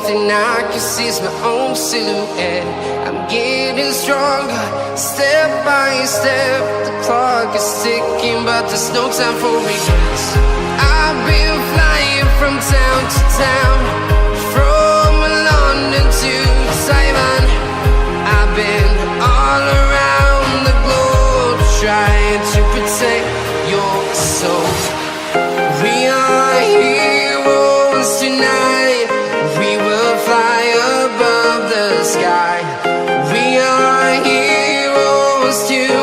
thing I can see is my own silhouette. I'm getting stronger, step by step. The clock is ticking, but there's no time for regrets. I've been flying from town to town, from London to Taiwan. I've been all around the globe, trying to protect your soul. We are heroes tonight. We will fly above the sky. We are heroes tonight.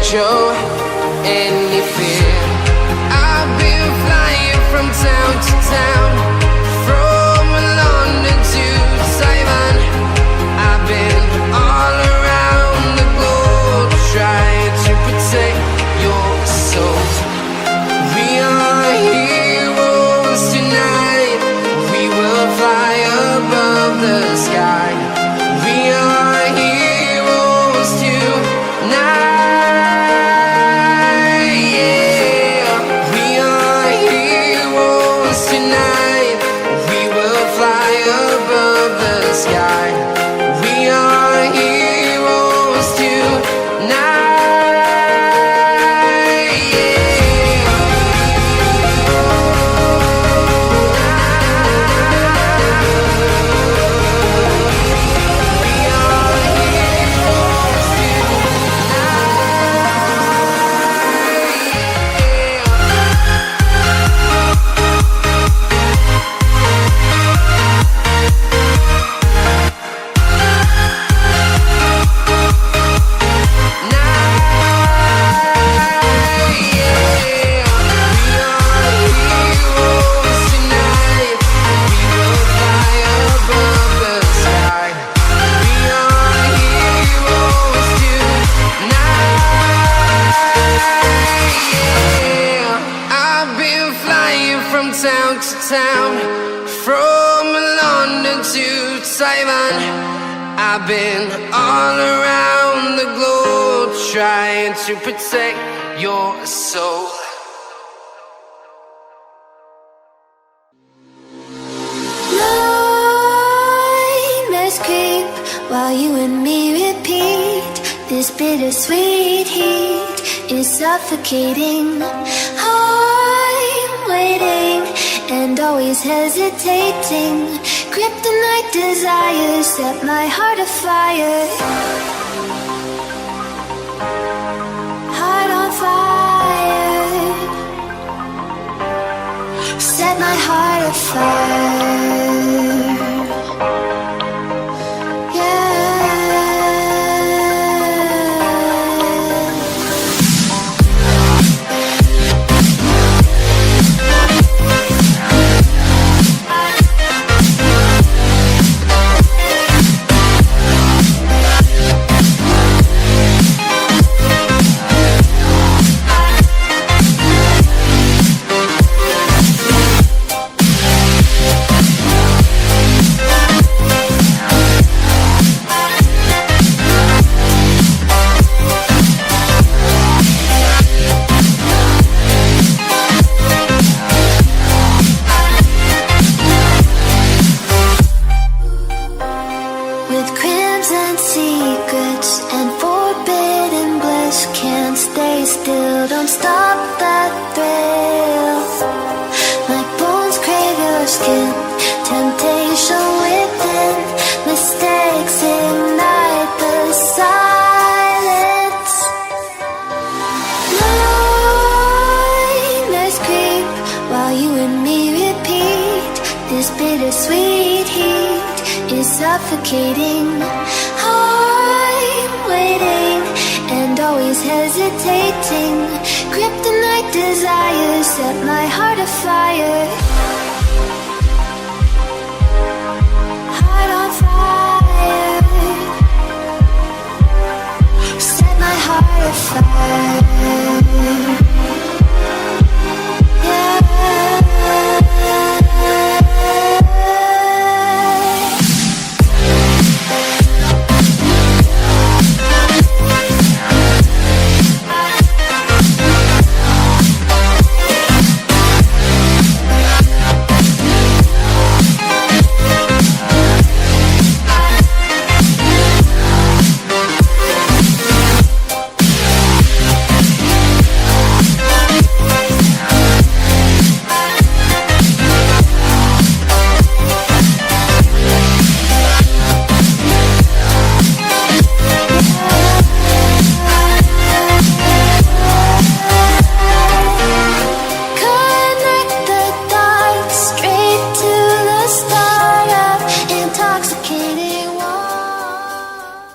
Show any fear. I've been flying from town to town, from London to Taiwan. I've been all around the globe, trying to protect your soul. We are heroes tonight. We will fly above the sky. We are heroes tonight. Town to town, from London to Taiwan. I've been all around the globe, trying to protect your soul. Nightmares creep while you and me repeat. This bittersweet heat is suffocating. I'm waiting and always hesitating. Kryptonite desires set my heart afire. Heart on fire. Set my heart afire. This bittersweet suffocating. I'm waiting and always hesitating. Kryptonite desires set my heart afire.